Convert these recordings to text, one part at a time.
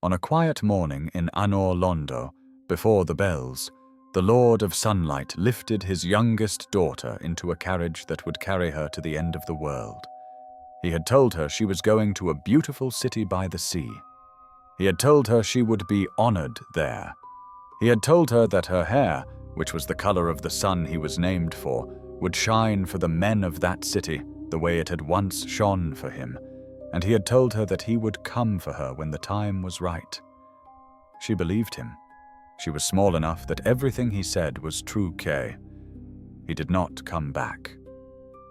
On a quiet morning in Anor Londo, before the bells, the Lord of Sunlight lifted his youngest daughter into a carriage that would carry her to the end of the world. He had told her she was going to a beautiful city by the sea. He had told her she would be honored there. He had told her that her hair, which was the color of the sun he was named for, would shine for the men of that city the way it had once shone for him, and he had told her that he would come for her when the time was right. She believed him. She was small enough that everything he said was true. He did not come back.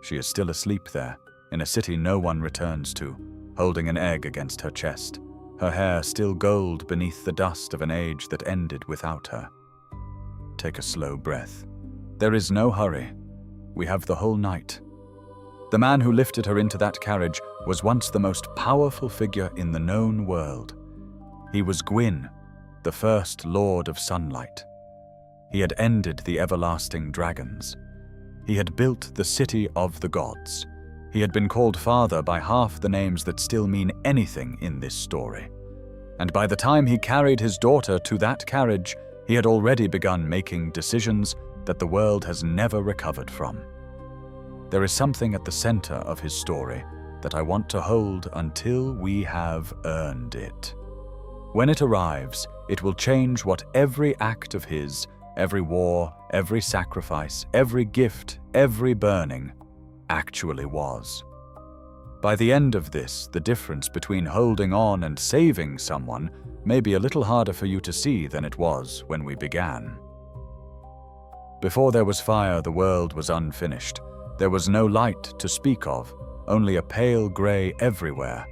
She is still asleep there, in a city no one returns to, holding an egg against her chest, her hair still gold beneath the dust of an age that ended without her. Take a slow breath. There is no hurry. We have the whole night. The man who lifted her into that carriage was once the most powerful figure in the known world. He was Gwyn, the first Lord of Sunlight. He had ended the everlasting dragons. He had built the city of the gods. He had been called father by half the names that still mean anything in this story. And by the time he carried his daughter to that carriage, he had already begun making decisions that the world has never recovered from. There is something at the center of his story that I want to hold until we have earned it. When it arrives, it will change what every act of his, every war, every sacrifice, every gift, every burning, actually was. By the end of this, the difference between holding on and saving someone may be a little harder for you to see than it was when we began. Before there was fire, the world was unfinished. There was no light to speak of, only a pale gray everywhere,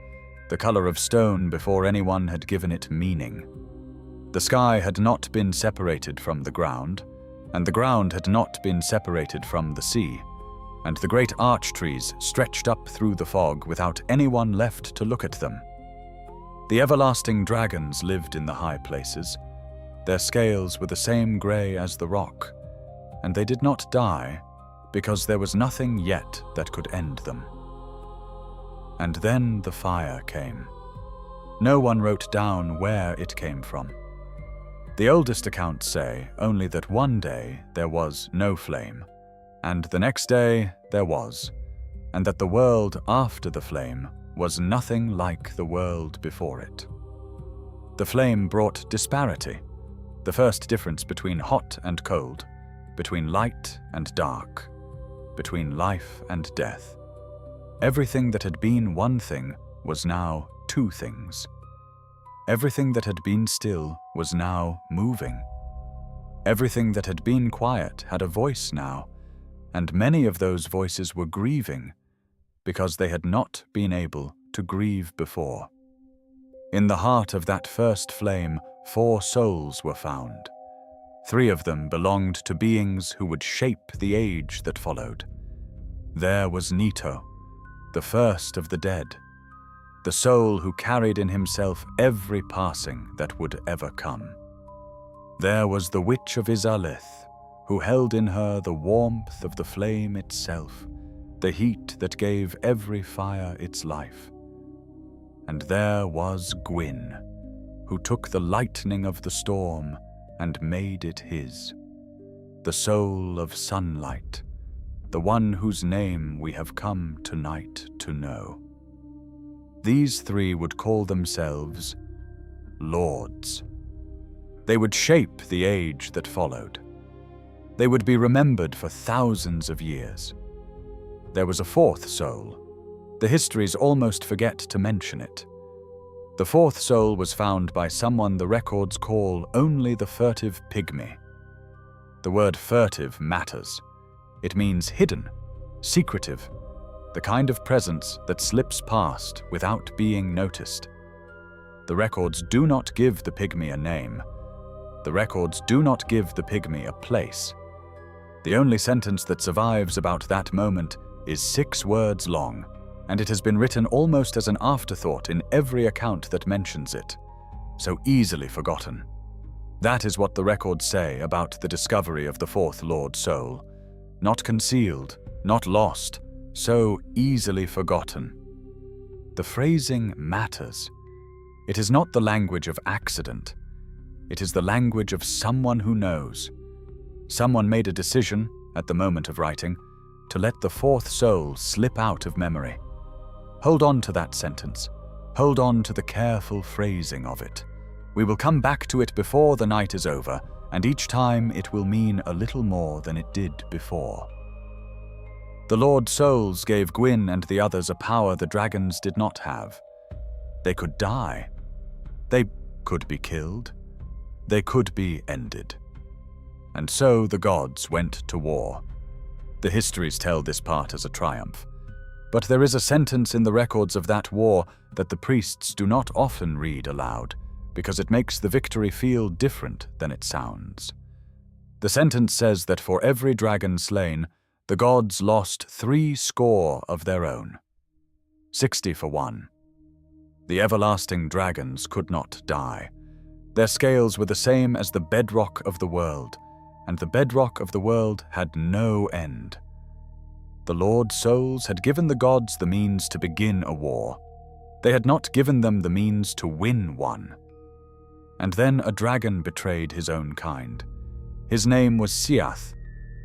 the color of stone before anyone had given it meaning. The sky had not been separated from the ground, and the ground had not been separated from the sea, and the great arch trees stretched up through the fog without anyone left to look at them. The everlasting dragons lived in the high places. Their scales were the same gray as the rock, and they did not die because there was nothing yet that could end them. And then the fire came. No one wrote down where it came from. The oldest accounts say only that one day there was no flame, and the next day there was, and that the world after the flame was nothing like the world before it. The flame brought disparity, the first difference between hot and cold, between light and dark, between life and death. Everything that had been one thing was now two things. Everything that had been still was now moving. Everything that had been quiet had a voice now, and many of those voices were grieving because they had not been able to grieve before. In the heart of that first flame, 4 souls were found. 3 of them belonged to beings who would shape the age that followed. There was Nito, the first of the dead, the soul who carried in himself every passing that would ever come. There was the Witch of Izalith, who held in her the warmth of the flame itself, the heat that gave every fire its life. And there was Gwyn, who took the lightning of the storm and made it his, the soul of sunlight, the one whose name we have come tonight to know. These 3 would call themselves lords. They would shape the age that followed. They would be remembered for thousands of years. There was a 4th soul. The histories almost forget to mention it. The 4th soul was found by someone the records call only the furtive pygmy. The word furtive matters. It means hidden, secretive, the kind of presence that slips past without being noticed. The records do not give the pygmy a name. The records do not give the pygmy a place. The only sentence that survives about that moment is 6 words long, and it has been written almost as an afterthought in every account that mentions it, so easily forgotten. That is what the records say about the discovery of the 4th Lord Soul. Not concealed, not lost, so easily forgotten. The phrasing matters. It is not the language of accident. It is the language of someone who knows. Someone made a decision, at the moment of writing, to let the fourth soul slip out of memory. Hold on to that sentence. Hold on to the careful phrasing of it. We will come back to it before the night is over, and each time it will mean a little more than it did before. The Lord Souls gave Gwyn and the others a power the dragons did not have. They could die. They could be killed. They could be ended. And so the gods went to war. The histories tell this part as a triumph. But there is a sentence in the records of that war that the priests do not often read aloud, because it makes the victory feel different than it sounds. The sentence says that for every dragon slain, the gods lost 60 of their own. 60 for one. The everlasting dragons could not die. Their scales were the same as the bedrock of the world, and the bedrock of the world had no end. The Lord Souls had given the gods the means to begin a war. They had not given them the means to win one. And then a dragon betrayed his own kind. His name was Siath,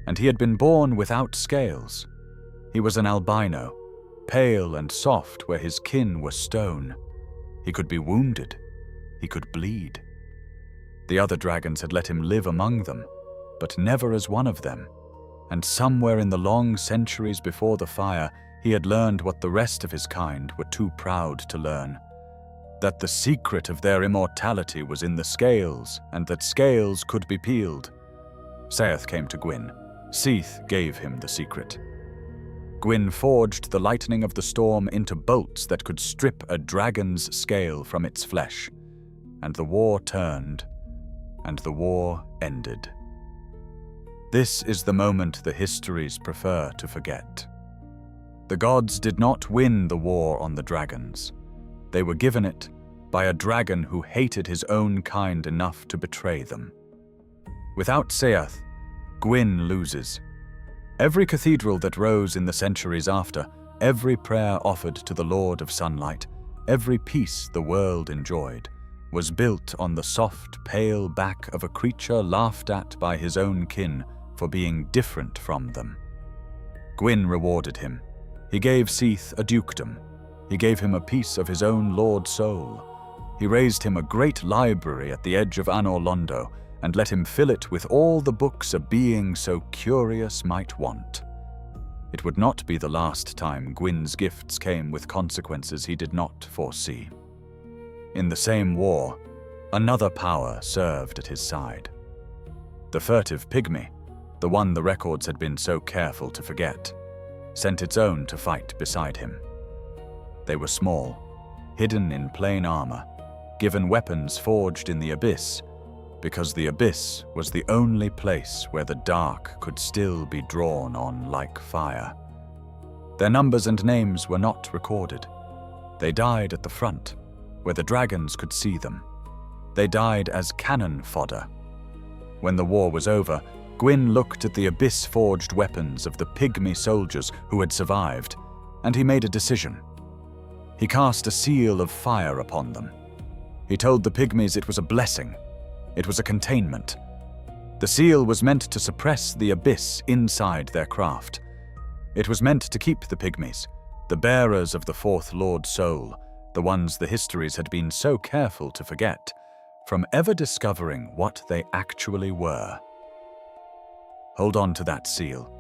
and he had been born without scales. He was an albino, pale and soft where his kin were stone. He could be wounded. He could bleed. The other dragons had let him live among them, but never as one of them. And somewhere in the long centuries before the fire, he had learned what the rest of his kind were too proud to learn. That the secret of their immortality was in the scales, and that scales could be peeled. Saeth came to Gwyn. Seath gave him the secret. Gwyn forged the lightning of the storm into bolts that could strip a dragon's scale from its flesh. And the war turned, and the war ended. This is the moment the histories prefer to forget. The gods did not win the war on the dragons. They were given it by a dragon who hated his own kind enough to betray them. Without Seath, Gwyn loses. Every cathedral that rose in the centuries after, every prayer offered to the Lord of Sunlight, every peace the world enjoyed, was built on the soft, pale back of a creature laughed at by his own kin for being different from them. Gwyn rewarded him. He gave Seath a dukedom. He gave him a piece of his own Lord Soul. He raised him a great library at the edge of Anor Londo, and let him fill it with all the books a being so curious might want. It would not be the last time Gwyn's gifts came with consequences he did not foresee. In the same war, another power served at his side. The furtive pygmy, the one the records had been so careful to forget, sent its own to fight beside him. They were small, hidden in plain armor, given weapons forged in the abyss, because the abyss was the only place where the dark could still be drawn on like fire. Their numbers and names were not recorded. They died at the front, where the dragons could see them. They died as cannon fodder. When the war was over, Gwyn looked at the abyss-forged weapons of the pygmy soldiers who had survived, and he made a decision. He cast a seal of fire upon them. He told the pygmies it was a blessing. It was a containment. The seal was meant to suppress the abyss inside their craft. It was meant to keep the pygmies, the bearers of the fourth Lord Soul, the ones the histories had been so careful to forget, from ever discovering what they actually were. Hold on to that seal.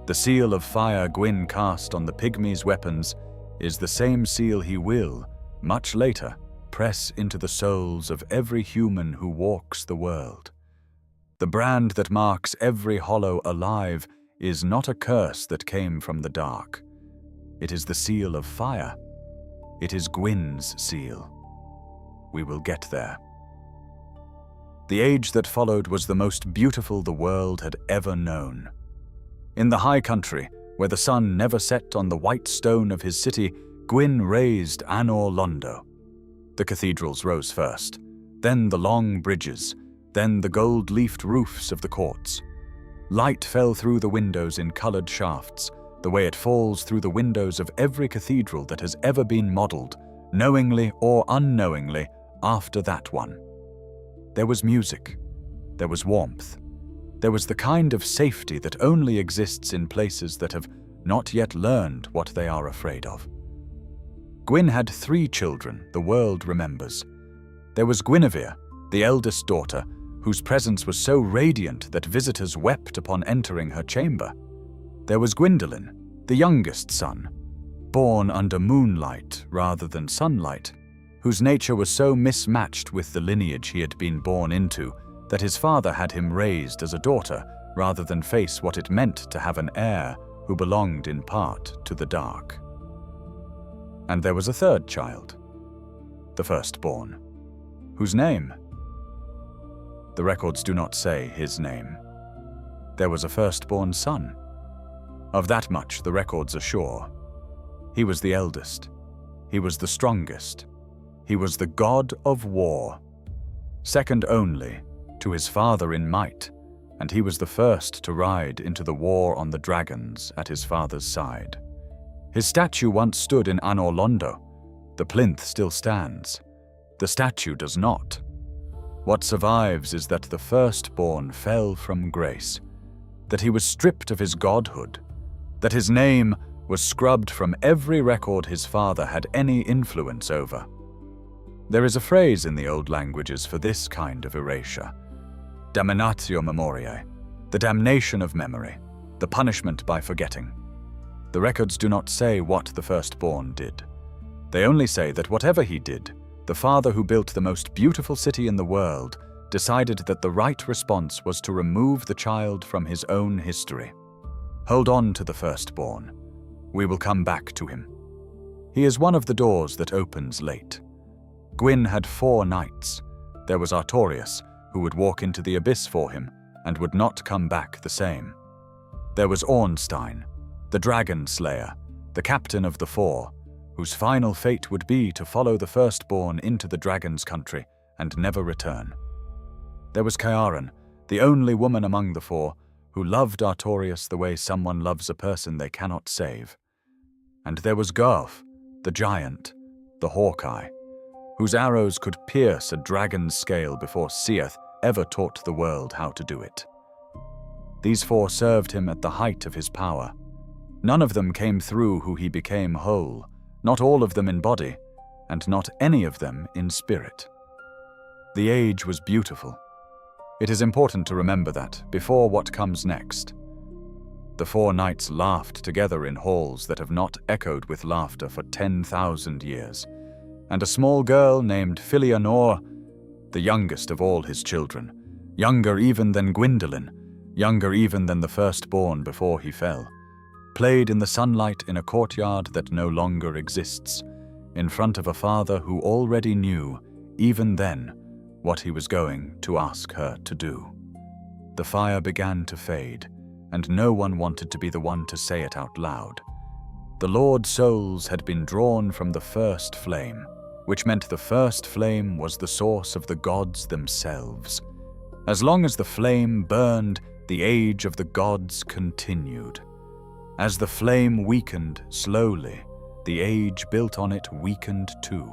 The seal of fire Gwyn cast on the pygmies' weapons is the same seal he will, much later, press into the souls of every human who walks the world. The brand that marks every hollow alive is not a curse that came from the dark. It is the seal of fire. It is Gwyn's seal. We will get there. The age that followed was the most beautiful the world had ever known. In the high country, where the sun never set on the white stone of his city, Gwyn raised Anor Londo. The cathedrals rose first, then the long bridges, then the gold-leafed roofs of the courts. Light fell through the windows in colored shafts, the way it falls through the windows of every cathedral that has ever been modeled, knowingly or unknowingly, after that one. There was music. There was warmth. There was the kind of safety that only exists in places that have not yet learned what they are afraid of. Gwyn had 3 children the world remembers. There was Guinevere, the eldest daughter, whose presence was so radiant that visitors wept upon entering her chamber. There was Gwyndolin, the youngest son, born under moonlight rather than sunlight, whose nature was so mismatched with the lineage he had been born into that his father had him raised as a daughter rather than face what it meant to have an heir who belonged in part to the dark. And there was a 3rd child, the firstborn, whose name? The records do not say his name. There was a firstborn son. Of that much the records are sure. He was the eldest. He was the strongest. He was the god of war, second only to his father in might, and he was the first to ride into the war on the dragons at his father's side. His statue once stood in Anor Londo. The plinth still stands. The statue does not. What survives is that the firstborn fell from grace, that he was stripped of his godhood, that his name was scrubbed from every record his father had any influence over. There is a phrase in the old languages for this kind of erasure: damnatio memoriae, the damnation of memory, the punishment by forgetting. The records do not say what the firstborn did. They only say that whatever he did, the father who built the most beautiful city in the world decided that the right response was to remove the child from his own history. Hold on to the firstborn. We will come back to him. He is one of the doors that opens late. Gwyn had 4 knights. There was Artorius, who would walk into the abyss for him and would not come back the same. There was Ornstein, the dragon slayer, the captain of the 4, whose final fate would be to follow the firstborn into the dragon's country and never return. There was Ciaran, the only woman among the 4, who loved Artorius the way someone loves a person they cannot save. And there was Garth, the giant, the Hawkeye, whose arrows could pierce a dragon's scale before Seath ever taught the world how to do it. These 4 served him at the height of his power. None of them came through who he became whole, not all of them in body, and not any of them in spirit. The age was beautiful. It is important to remember that before what comes next. The 4 knights laughed together in halls that have not echoed with laughter for 10,000 years, and a small girl named Filianor, the youngest of all his children, younger even than Gwyndolin, younger even than the firstborn before he fell, played in the sunlight in a courtyard that no longer exists, in front of a father who already knew, even then, what he was going to ask her to do. The fire began to fade, and no one wanted to be the one to say it out loud. The Lord's souls had been drawn from the first flame, which meant the first flame was the source of the gods themselves. As long as the flame burned, the age of the gods continued. As the flame weakened slowly, the age built on it weakened too.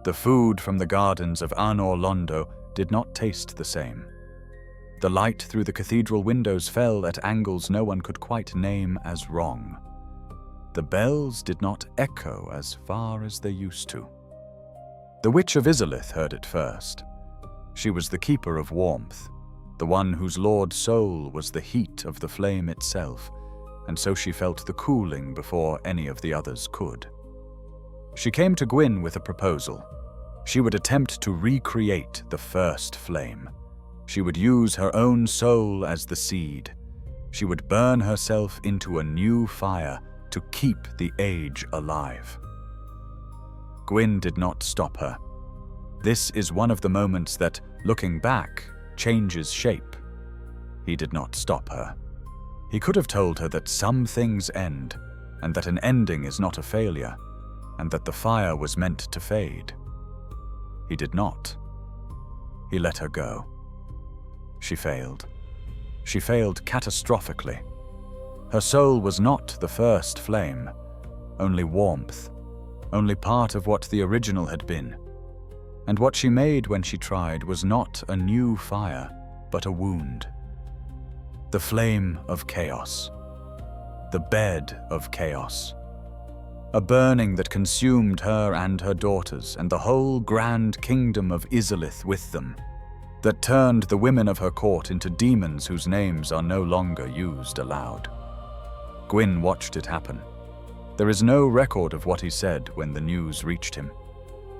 The food from the gardens of Anor Londo did not taste the same. The light through the cathedral windows fell at angles no one could quite name as wrong. The bells did not echo as far as they used to. The Witch of Izalith heard it first. She was the keeper of warmth, the one whose lord soul was the heat of the flame itself, and so she felt the cooling before any of the others could. She came to Gwyn with a proposal. She would attempt to recreate the first flame. She would use her own soul as the seed. She would burn herself into a new fire to keep the age alive. Gwyn did not stop her. This is one of the moments that, looking back, changes shape. He did not stop her. He could have told her that some things end, and that an ending is not a failure, and that the fire was meant to fade. He did not. He let her go. She failed. She failed catastrophically. Her soul was not the first flame, only warmth, only part of what the original had been. and what she made when she tried was not a new fire, but a wound. The flame of chaos. The bed of chaos. A burning that consumed her and her daughters and the whole grand kingdom of Izalith with them, that turned the women of her court into demons whose names are no longer used aloud. Gwyn watched it happen. There is no record of what he said when the news reached him.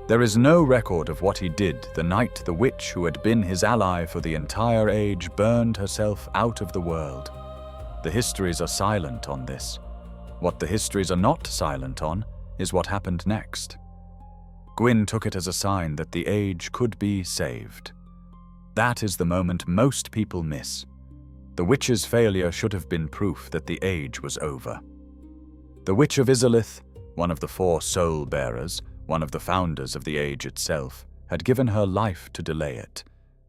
There is no record of what he did the night the witch who had been his ally for the entire age burned herself out of the world. The histories are silent on this. What the histories are not silent on is what happened next. Gwyn took it as a sign that the age could be saved. That is the moment most people miss. The witch's failure should have been proof that the age was over. The Witch of Izalith, one of the 4 soul bearers, one of the founders of the age itself, had given her life to delay it,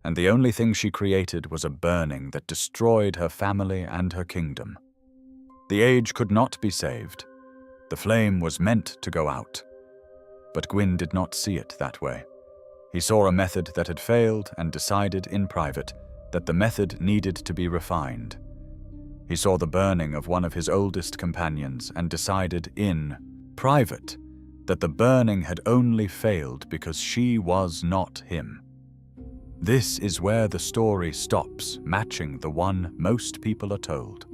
and the only thing she created was a burning that destroyed her family and her kingdom. The age could not be saved. The flame was meant to go out. But Gwyn did not see it that way. He saw a method that had failed and decided in private that the method needed to be refined. He saw the burning of one of his oldest companions and decided in private that the burning had only failed because she was not him. This is where the story stops matching the one most people are told.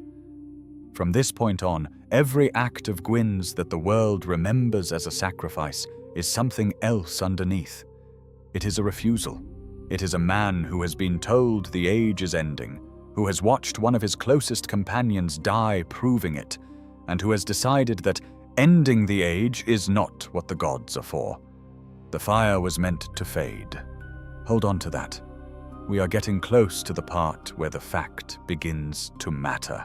From this point on, every act of Gwyn's that the world remembers as a sacrifice is something else underneath. It is a refusal. It is a man who has been told the age is ending, who has watched one of his closest companions die proving it, and who has decided that ending the age is not what the gods are for. The fire was meant to fade. Hold on to that. We are getting close to the part where the fact begins to matter.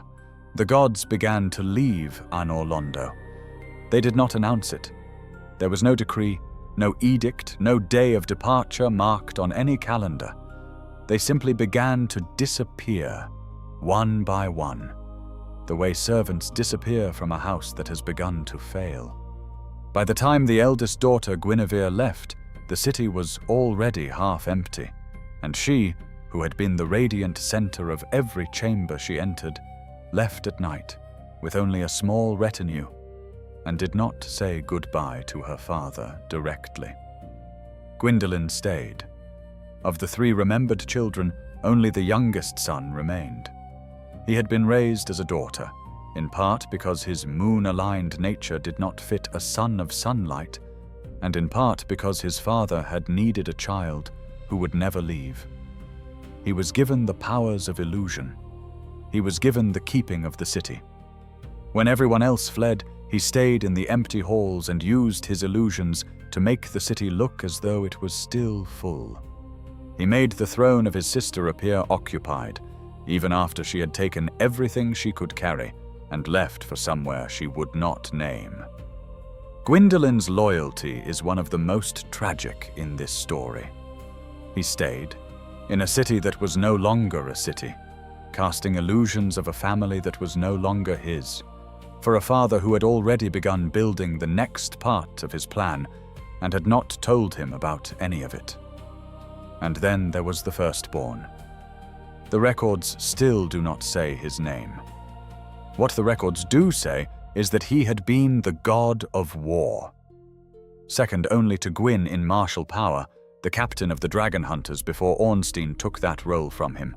The gods began to leave Anor Londo. They did not announce it. There was no decree, no edict, no day of departure marked on any calendar. They simply began to disappear, one by one, the way servants disappear from a house that has begun to fail. By the time the eldest daughter Guinevere left, the city was already half empty, and she, who had been the radiant center of every chamber she entered, left at night with only a small retinue, and did not say goodbye to her father directly. Gwyndolin stayed. Of the 3 remembered children, only the youngest son remained. He had been raised as a daughter, in part because his moon-aligned nature did not fit a son of sunlight, and in part because his father had needed a child who would never leave. He was given the powers of illusion. He was given the keeping of the city. When everyone else fled, he stayed in the empty halls and used his illusions to make the city look as though it was still full. He made the throne of his sister appear occupied, even after she had taken everything she could carry and left for somewhere she would not name. Gwyndolin's loyalty is one of the most tragic in this story. He stayed in a city that was no longer a city, casting illusions of a family that was no longer his, for a father who had already begun building the next part of his plan and had not told him about any of it. And then there was the firstborn. The records still do not say his name. What the records do say is that he had been the god of war. Second only to Gwyn in martial power, the captain of the dragon hunters before Ornstein took that role from him.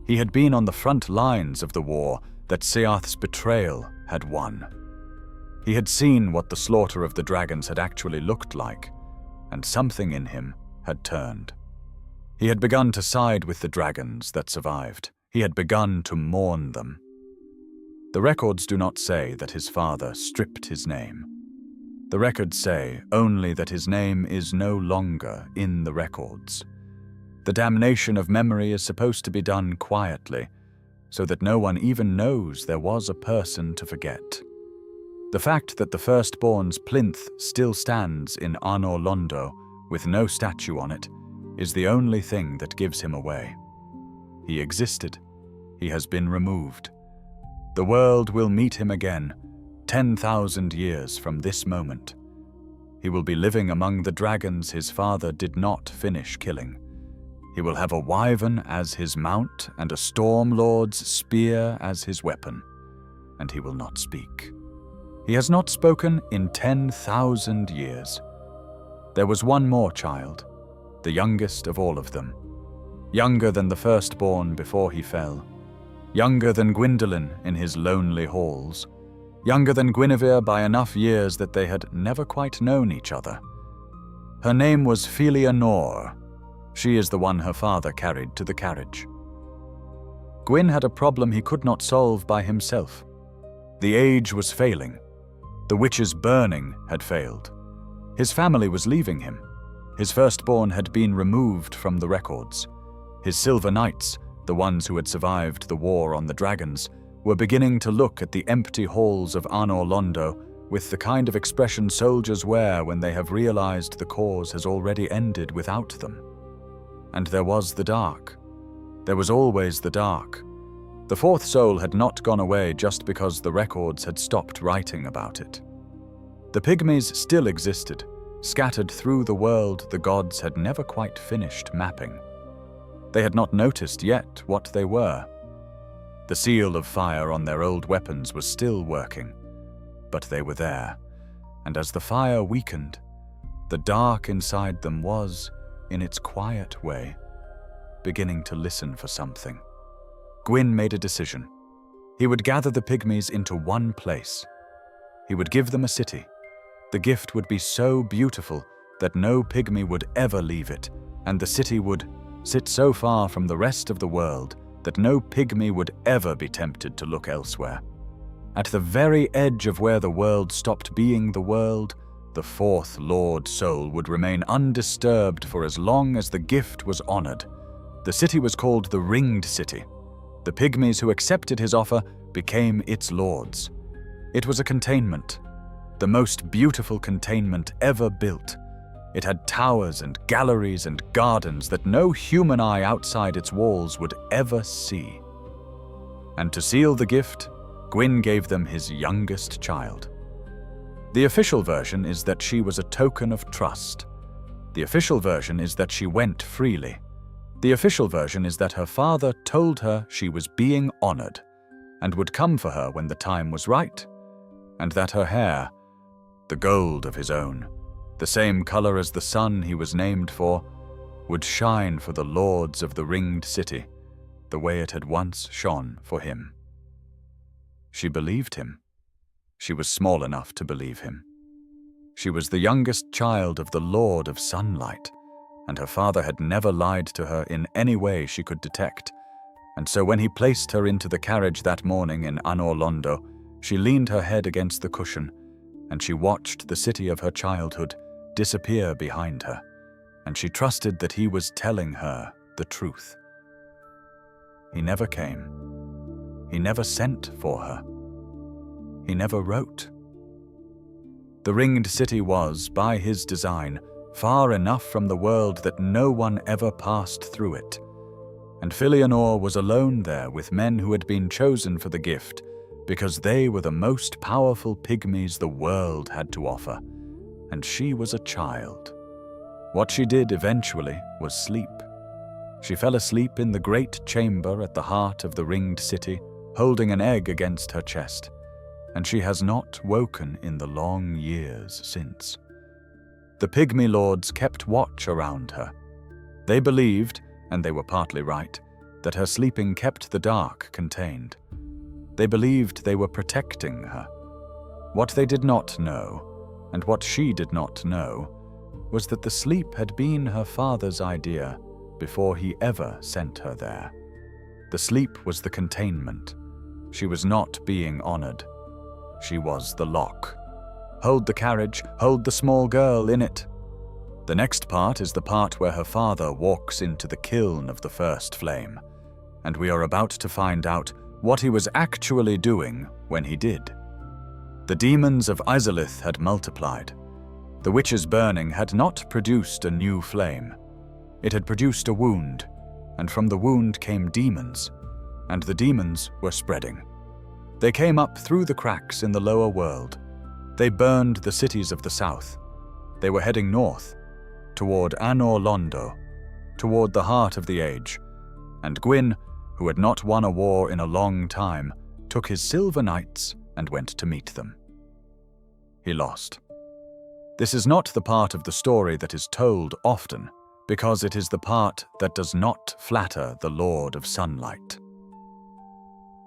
He had been on the front lines of the war that Seath's betrayal had won. He had seen what the slaughter of the dragons had actually looked like, and something in him had turned. He had begun to side with the dragons that survived. He had begun to mourn them. The records do not say that his father stripped his name. The records say only that his name is no longer in the records. The damnation of memory is supposed to be done quietly, so that no one even knows there was a person to forget. The fact that the firstborn's plinth still stands in Anor Londo with no statue on it is the only thing that gives him away. He existed. He has been removed. The world will meet him again, 10,000 years from this moment. He will be living among the dragons his father did not finish killing. He will have a wyvern as his mount and a storm lord's spear as his weapon, and he will not speak. He has not spoken in 10,000 years. There was one more child, the youngest of all of them, younger than the firstborn before he fell, younger than Gwyndolin in his lonely halls, younger than Guinevere by enough years that they had never quite known each other. Her name was Anor. She is the one her father carried to the carriage. Gwyn had a problem he could not solve by himself. The age was failing. The witch's burning had failed. His family was leaving him. His firstborn had been removed from the records. His silver knights, the ones who had survived the war on the dragons, were beginning to look at the empty halls of Anor Londo with the kind of expression soldiers wear when they have realized the cause has already ended without them. And there was the dark. There was always the dark. The fourth soul had not gone away just because the records had stopped writing about it. The pygmies still existed, scattered through the world the gods had never quite finished mapping. They had not noticed yet what they were. The seal of fire on their old weapons was still working, but they were there, and as the fire weakened, the dark inside them was, in its quiet way, beginning to listen for something. Gwyn made a decision. He would gather the pygmies into one place. He would give them a city. The gift would be so beautiful that no pygmy would ever leave it, and the city would sit so far from the rest of the world that no pygmy would ever be tempted to look elsewhere. At the very edge of where the world stopped being the world, the fourth Lord Soul would remain undisturbed for as long as the gift was honored. The city was called the Ringed City. The pygmies who accepted his offer became its lords. It was a containment, the most beautiful containment ever built. It had towers and galleries and gardens that no human eye outside its walls would ever see. And to seal the gift, Gwyn gave them his youngest child. The official version is that she was a token of trust. The official version is that she went freely. The official version is that her father told her she was being honored and would come for her when the time was right, and that her hair, the gold of his own, the same color as the sun he was named for, would shine for the lords of the Ringed City the way it had once shone for him. She believed him. She was small enough to believe him. She was the youngest child of the Lord of Sunlight, and her father had never lied to her in any way she could detect. And so when he placed her into the carriage that morning in Anor Londo, she leaned her head against the cushion, and she watched the city of her childhood disappear behind her, and she trusted that he was telling her the truth. He never came. He never sent for her. He never wrote. The Ringed City was, by his design, far enough from the world that no one ever passed through it, and Anor was alone there with men who had been chosen for the gift because they were the most powerful pygmies the world had to offer, and she was a child. What she did eventually was sleep. She fell asleep in the great chamber at the heart of the Ringed City, holding an egg against her chest, and she has not woken in the long years since. The pygmy lords kept watch around her. They believed, and they were partly right, that her sleeping kept the dark contained. They believed they were protecting her. What they did not know, and what she did not know, was that the sleep had been her father's idea before he ever sent her there. The sleep was the containment. She was not being honored. She was the lock. Hold the carriage, hold the small girl in it. The next part is the part where her father walks into the kiln of the first flame, and we are about to find out what he was actually doing when he did. The demons of Izalith had multiplied. The witch's burning had not produced a new flame. It had produced a wound, and from the wound came demons, and the demons were spreading. They came up through the cracks in the lower world. They burned the cities of the south. They were heading north, toward Anor Londo, toward the heart of the age, and Gwyn, who had not won a war in a long time, took his silver knights and went to meet them. He lost. This is not the part of the story that is told often, because it is the part that does not flatter the Lord of Sunlight.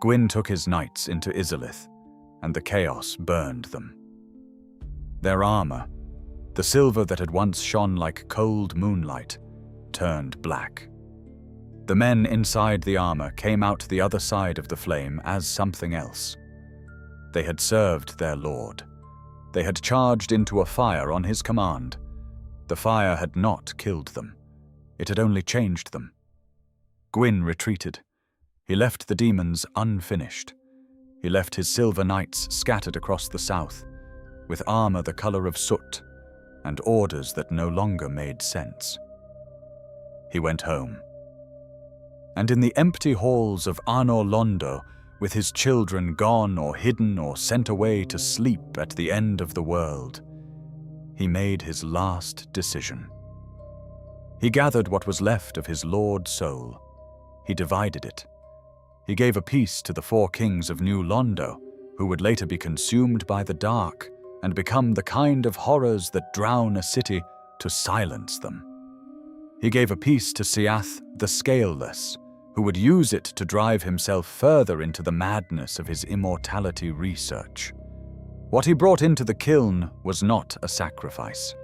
Gwyn took his knights into Izalith, and the chaos burned them. Their armor, the silver that had once shone like cold moonlight, turned black. The men inside the armor came out the other side of the flame as something else. They had served their lord. They had charged into a fire on his command. The fire had not killed them. It had only changed them. Gwyn retreated. He left the demons unfinished. He left his silver knights scattered across the south, with armor the color of soot and orders that no longer made sense. He went home. And in the empty halls of Anor Londo, with his children gone or hidden or sent away to sleep at the end of the world, he made his last decision. He gathered what was left of his lord's soul. He divided it. He gave a piece to the 4 kings of New Londo, who would later be consumed by the dark and become the kind of horrors that drown a city to silence them. He gave a piece to Siath the Scaleless, who would use it to drive himself further into the madness of his immortality research. What he brought into the kiln was not a sacrifice.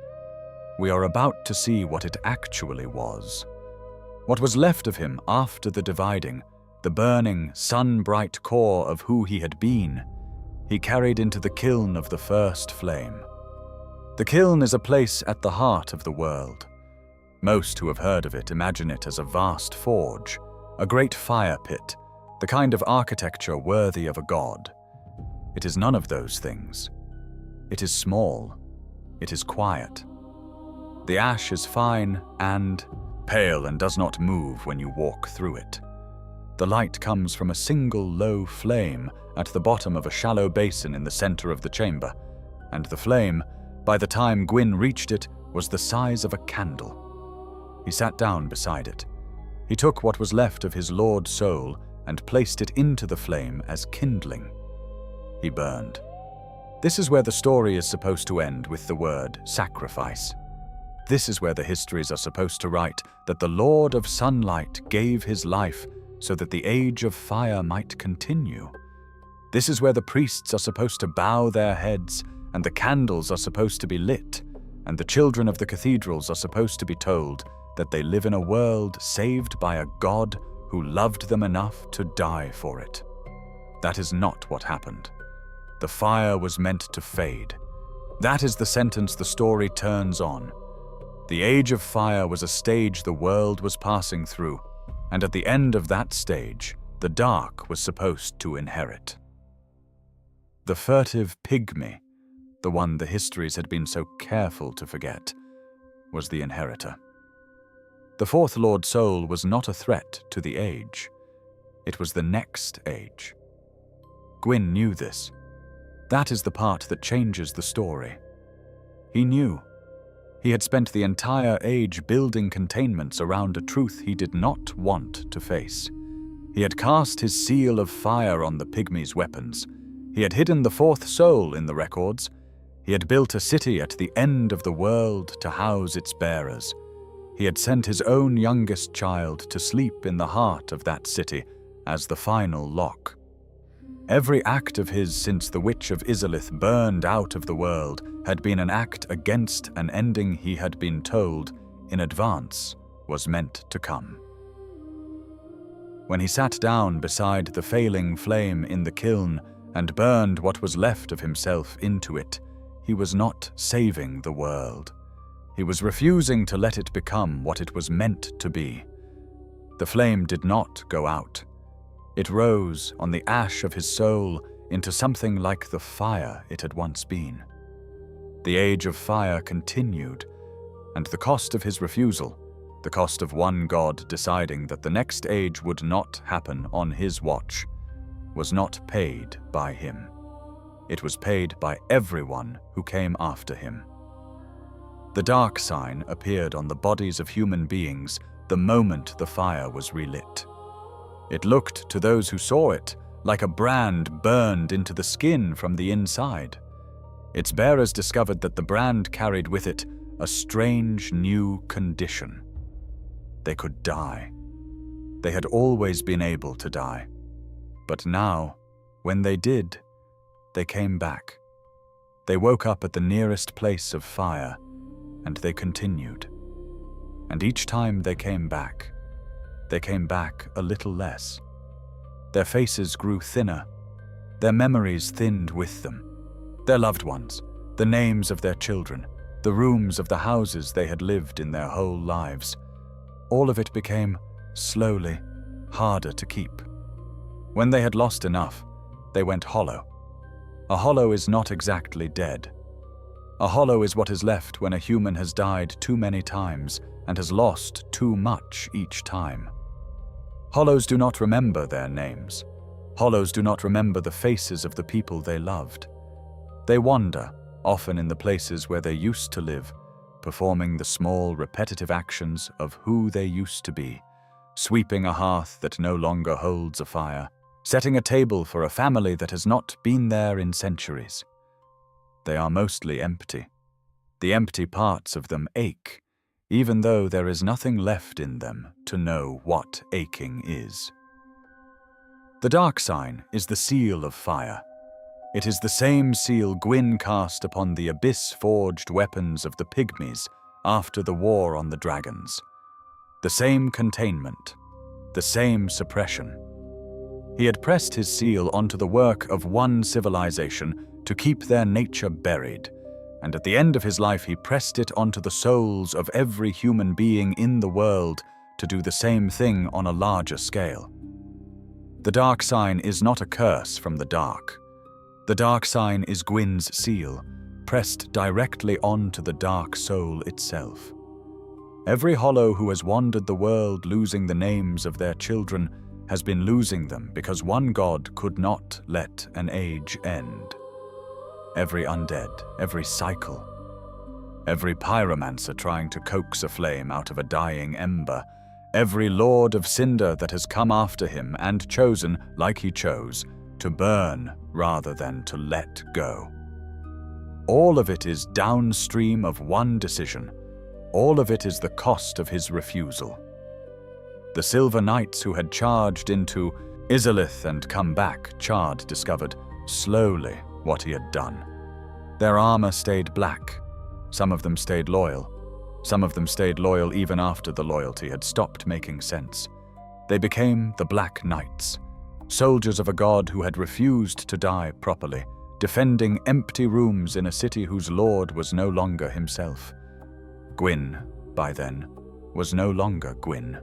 We are about to see what it actually was. What was left of him after the dividing, the burning, sun-bright core of who he had been, he carried into the kiln of the first flame. The kiln is a place at the heart of the world. Most who have heard of it imagine it as a vast forge, a great fire pit, the kind of architecture worthy of a god. It is none of those things. It is small. It is quiet. The ash is fine and pale and does not move when you walk through it. The light comes from a single low flame at the bottom of a shallow basin in the center of the chamber, and the flame, by the time Gwyn reached it, was the size of a candle. He sat down beside it. He took what was left of his lord's soul and placed it into the flame as kindling. He burned. This is where the story is supposed to end with the word sacrifice. This is where the histories are supposed to write that the Lord of Sunlight gave his life so that the age of fire might continue. This is where the priests are supposed to bow their heads and the candles are supposed to be lit, and the children of the cathedrals are supposed to be told that they live in a world saved by a God who loved them enough to die for it. That is not what happened. The fire was meant to fade. That is the sentence the story turns on. The Age of Fire was a stage the world was passing through, and at the end of that stage, the dark was supposed to inherit. The furtive pygmy, the one the histories had been so careful to forget, was the inheritor. The fourth Lord Soul was not a threat to the age. It was the next age. Gwyn knew this. That is the part that changes the story. He knew. He had spent the entire age building containments around a truth he did not want to face. He had cast his seal of fire on the pygmies' weapons. He had hidden the fourth soul in the records. He had built a city at the end of the world to house its bearers. He had sent his own youngest child to sleep in the heart of that city as the final lock. Every act of his since the Witch of Izalith burned out of the world had been an act against an ending he had been told, in advance, was meant to come. When he sat down beside the failing flame in the kiln and burned what was left of himself into it, he was not saving the world. He was refusing to let it become what it was meant to be. The flame did not go out. It rose on the ash of his soul into something like the fire it had once been. The Age of Fire continued, and the cost of his refusal, the cost of one god deciding that the next age would not happen on his watch, was not paid by him. It was paid by everyone who came after him. The dark sign appeared on the bodies of human beings the moment the fire was relit. It looked, to those who saw it, like a brand burned into the skin from the inside. Its bearers discovered that the brand carried with it a strange new condition. They could die. They had always been able to die. But now, when they did, they came back. They woke up at the nearest place of fire, and they continued. And each time they came back a little less. Their faces grew thinner, their memories thinned with them. Their loved ones, the names of their children, the rooms of the houses they had lived in their whole lives, all of it became, slowly, harder to keep. When they had lost enough, they went hollow. A hollow is not exactly dead. A hollow is what is left when a human has died too many times and has lost too much each time. Hollows do not remember their names. Hollows do not remember the faces of the people they loved. They wander, often in the places where they used to live, performing the small, repetitive actions of who they used to be, sweeping a hearth that no longer holds a fire, setting a table for a family that has not been there in centuries. They are mostly empty. The empty parts of them ache, even though there is nothing left in them to know what aching is. The dark sign is the seal of fire. It is the same seal Gwyn cast upon the abyss-forged weapons of the pygmies after the war on the dragons. The same containment, the same suppression. He had pressed his seal onto the work of one civilization to keep their nature buried, and at the end of his life he pressed it onto the souls of every human being in the world to do the same thing on a larger scale. The dark sign is not a curse from the dark. The dark sign is Gwyn's seal, pressed directly onto the dark soul itself. Every hollow who has wandered the world losing the names of their children has been losing them because one god could not let an age end. Every undead, every cycle, every pyromancer trying to coax a flame out of a dying ember, every lord of Cinder that has come after him and chosen, like he chose, to burn rather than to let go. All of it is downstream of one decision. All of it is the cost of his refusal. The Silver Knights who had charged into Izalith and come back, Chard discovered, slowly, what he had done. Their armor stayed black. Some of them stayed loyal. Some of them stayed loyal even after the loyalty had stopped making sense. They became the Black Knights, soldiers of a god who had refused to die properly, defending empty rooms in a city whose lord was no longer himself. Gwyn, by then, was no longer Gwyn.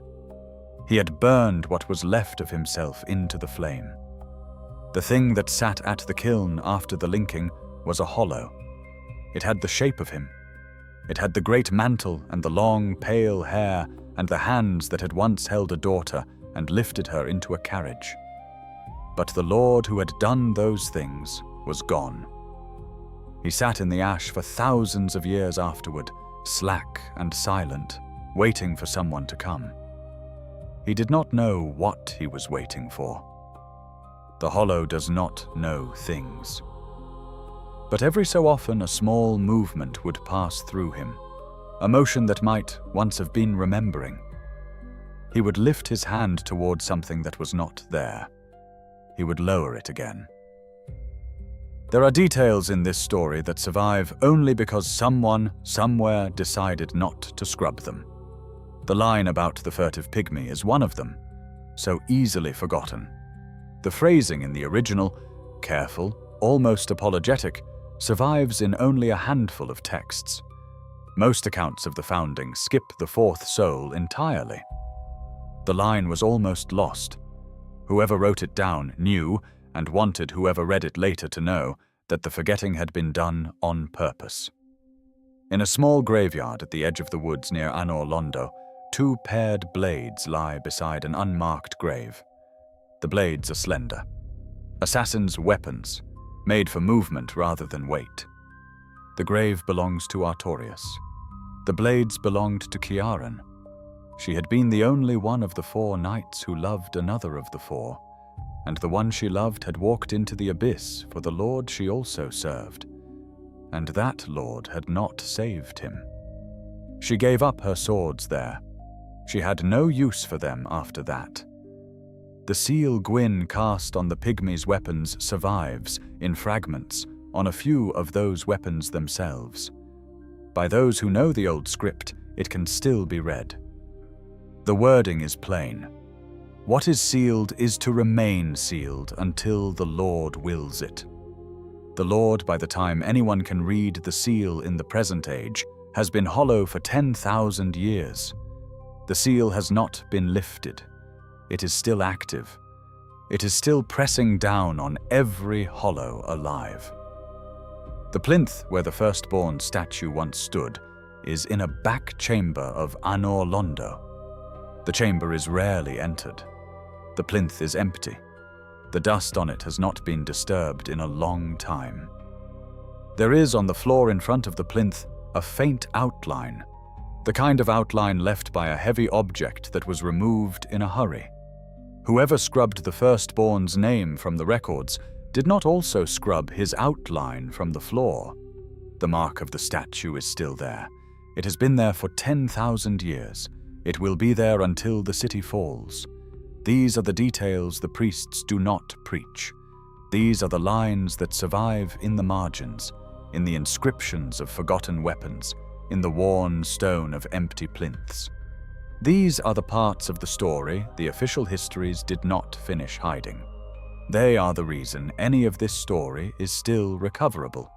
He had burned what was left of himself into the flame. The thing that sat at the kiln after the linking was a hollow. It had the shape of him. It had the great mantle and the long, pale hair and the hands that had once held a daughter and lifted her into a carriage. But the lord who had done those things was gone. He sat in the ash for thousands of years afterward, slack and silent, waiting for someone to come. He did not know what he was waiting for. The hollow does not know things. But every so often a small movement would pass through him, a motion that might once have been remembering. He would lift his hand toward something that was not there. He would lower it again. There are details in this story that survive only because someone, somewhere, decided not to scrub them. The line about the furtive pygmy is one of them, so easily forgotten. The phrasing in the original, careful, almost apologetic, survives in only a handful of texts. Most accounts of the founding skip the fourth soul entirely. The line was almost lost. Whoever wrote it down knew, and wanted whoever read it later to know, that the forgetting had been done on purpose. In a small graveyard at the edge of the woods near Anor Londo, 2 paired blades lie beside an unmarked grave. The blades are slender. Assassins' weapons, made for movement rather than weight. The grave belongs to Artorius. The blades belonged to Ciaran. She had been the only one of the 4 knights who loved another of the 4, and the one she loved had walked into the abyss for the lord she also served, and that lord had not saved him. She gave up her swords there. She had no use for them after that. The seal Gwyn cast on the pygmies' weapons survives, in fragments, on a few of those weapons themselves. By those who know the old script, it can still be read. The wording is plain. What is sealed is to remain sealed until the Lord wills it. The Lord, by the time anyone can read the seal in the present age, has been hollow for 10,000 years. The seal has not been lifted. It is still active. It is still pressing down on every hollow alive. The plinth where the firstborn statue once stood is in a back chamber of Anor Londo. The chamber is rarely entered. The plinth is empty. The dust on it has not been disturbed in a long time. There is on the floor in front of the plinth a faint outline, the kind of outline left by a heavy object that was removed in a hurry. Whoever scrubbed the firstborn's name from the records did not also scrub his outline from the floor. The mark of the statue is still there. It has been there for 10,000 years. It will be there until the city falls. These are the details the priests do not preach. These are the lines that survive in the margins, in the inscriptions of forgotten weapons, in the worn stone of empty plinths. These are the parts of the story the official histories did not finish hiding. They are the reason any of this story is still recoverable.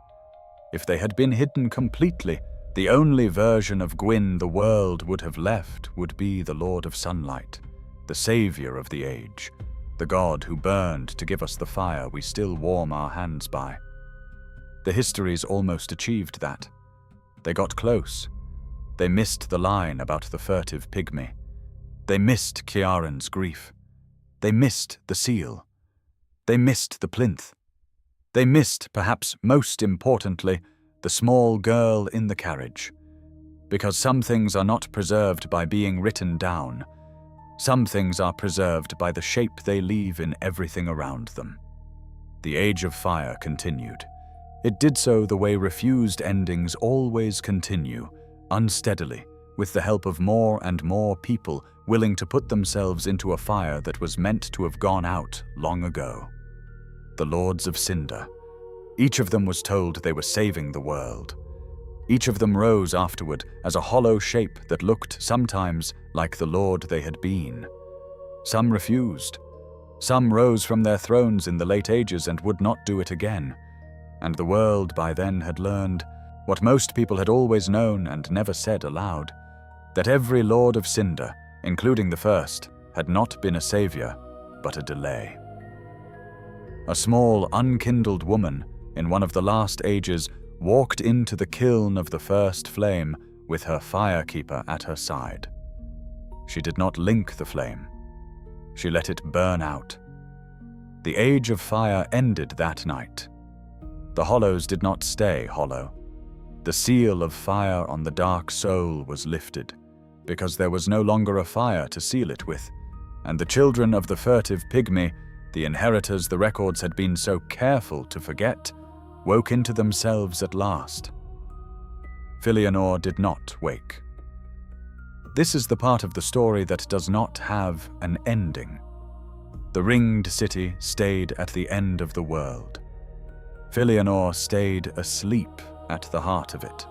If they had been hidden completely, the only version of Gwyn the world would have left would be the Lord of Sunlight, the savior of the age, the god who burned to give us the fire we still warm our hands by. The histories almost achieved that. They got close. They missed the line about the furtive pygmy. They missed Ciaran's grief. They missed the seal. They missed the plinth. They missed, perhaps most importantly, the small girl in the carriage. Because some things are not preserved by being written down. Some things are preserved by the shape they leave in everything around them. The Age of Fire continued. It did so the way refused endings always continue, unsteadily, with the help of more and more people willing to put themselves into a fire that was meant to have gone out long ago. The Lords of Cinder. Each of them was told they were saving the world. Each of them rose afterward as a hollow shape that looked sometimes like the Lord they had been. Some refused. Some rose from their thrones in the late ages and would not do it again. And the world by then had learned what most people had always known and never said aloud, that every Lord of Cinder, including the first, had not been a savior, but a delay. A small, unkindled woman, in one of the last ages, walked into the kiln of the first flame with her firekeeper at her side. She did not link the flame. She let it burn out. The Age of Fire ended that night. The hollows did not stay hollow. The seal of fire on the dark soul was lifted, because there was no longer a fire to seal it with, and the children of the furtive pygmy, the inheritors the records had been so careful to forget, woke into themselves at last. Filianor did not wake. This is the part of the story that does not have an ending. The ringed city stayed at the end of the world. Filianor stayed asleep at the heart of it.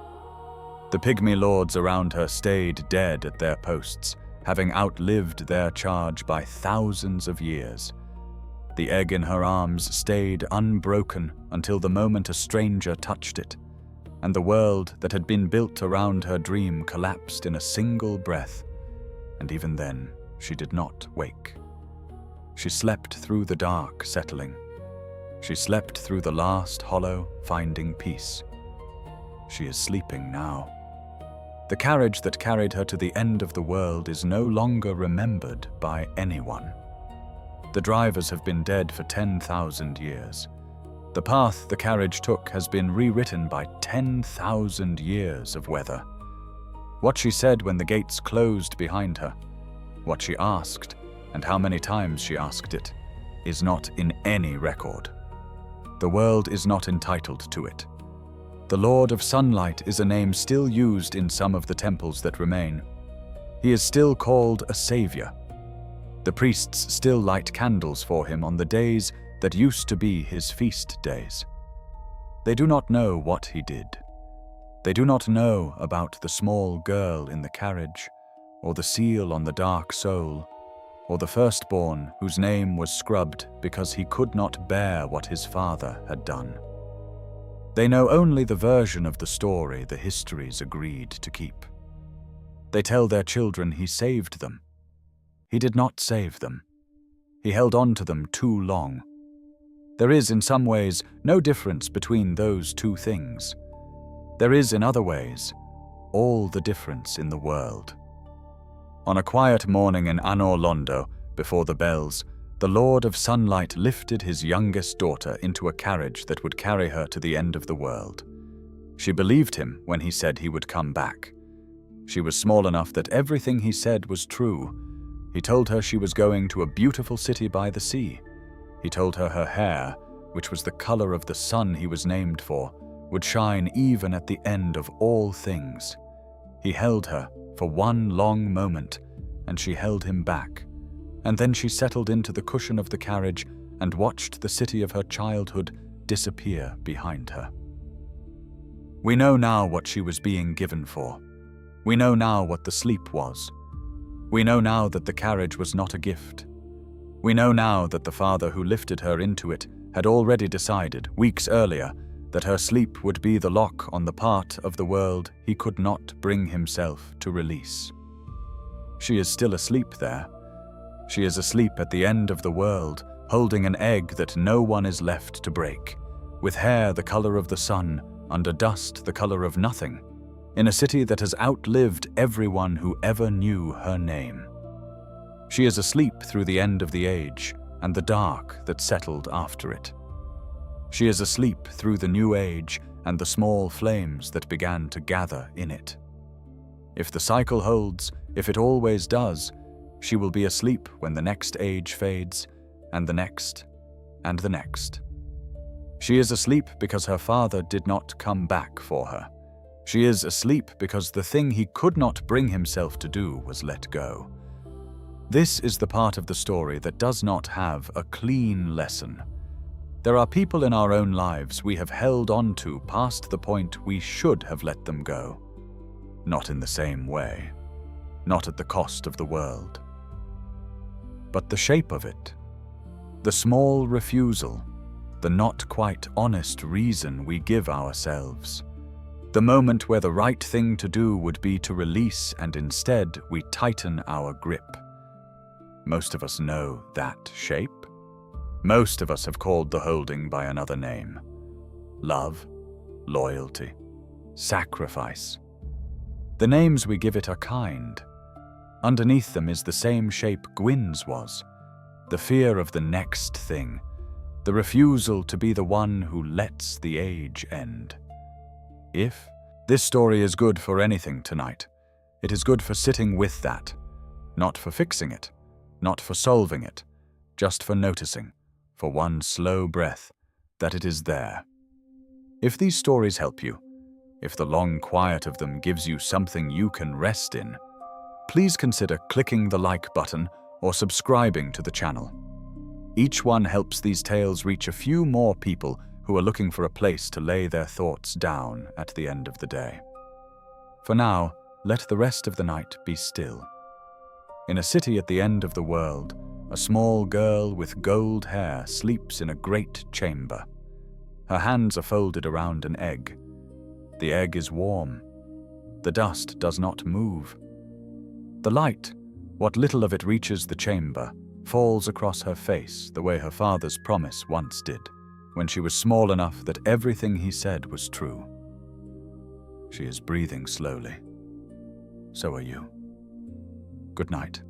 The pygmy lords around her stayed dead at their posts, having outlived their charge by thousands of years. The egg in her arms stayed unbroken until the moment a stranger touched it, and the world that had been built around her dream collapsed in a single breath, and even then she did not wake. She slept through the dark settling. She slept through the last hollow, finding peace. She is sleeping now. The carriage that carried her to the end of the world is no longer remembered by anyone. The drivers have been dead for 10,000 years. The path the carriage took has been rewritten by 10,000 years of weather. What she said when the gates closed behind her, what she asked, and how many times she asked it, is not in any record. The world is not entitled to it. The Lord of Sunlight is a name still used in some of the temples that remain. He is still called a savior. The priests still light candles for him on the days that used to be his feast days. They do not know what he did. They do not know about the small girl in the carriage, or the seal on the dark soul, or the firstborn whose name was scrubbed because he could not bear what his father had done. They know only the version of the story the histories agreed to keep. They tell their children he saved them. He did not save them. He held on to them too long. There is, in some ways, no difference between those two things. There is, in other ways, all the difference in the world. On a quiet morning in Anor Londo, before the bells, the Lord of Sunlight lifted his youngest daughter into a carriage that would carry her to the end of the world. She believed him when he said he would come back. She was small enough that everything he said was true. He told her she was going to a beautiful city by the sea. He told her her hair, which was the color of the sun he was named for, would shine even at the end of all things. He held her for one long moment, and she held him back, and then she settled into the cushion of the carriage and watched the city of her childhood disappear behind her. We know now what she was being given for. We know now what the sleep was. We know now that the carriage was not a gift. We know now that the father who lifted her into it had already decided, weeks earlier, that her sleep would be the lock on the part of the world he could not bring himself to release. She is still asleep there. She is asleep at the end of the world, holding an egg that no one is left to break, with hair the color of the sun, under dust the color of nothing, in a city that has outlived everyone who ever knew her name. She is asleep through the end of the age and the dark that settled after it. She is asleep through the new age and the small flames that began to gather in it. If the cycle holds, if it always does, she will be asleep when the next age fades, and the next, and the next. She is asleep because her father did not come back for her. She is asleep because the thing he could not bring himself to do was let go. This is the part of the story that does not have a clean lesson. There are people in our own lives we have held on to past the point we should have let them go. Not in the same way. Not at the cost of the world. But the shape of it, the small refusal, the not quite honest reason we give ourselves, the moment where the right thing to do would be to release and instead we tighten our grip. Most of us know that shape. Most of us have called the holding by another name. Love, loyalty, sacrifice. The names we give it are kind. Underneath them is the same shape Gwyn's was. The fear of the next thing. The refusal to be the one who lets the age end. If this story is good for anything tonight, it is good for sitting with that. Not for fixing it. Not for solving it. Just for noticing, for one slow breath, that it is there. If these stories help you, if the long quiet of them gives you something you can rest in, please consider clicking the like button or subscribing to the channel. Each one helps these tales reach a few more people who are looking for a place to lay their thoughts down at the end of the day. For now, let the rest of the night be still. In a city at the end of the world, a small girl with gold hair sleeps in a great chamber. Her hands are folded around an egg. The egg is warm. The dust does not move. The light, what little of it reaches the chamber, falls across her face the way her father's promise once did, when she was small enough that everything he said was true. She is breathing slowly. So are you. Good night.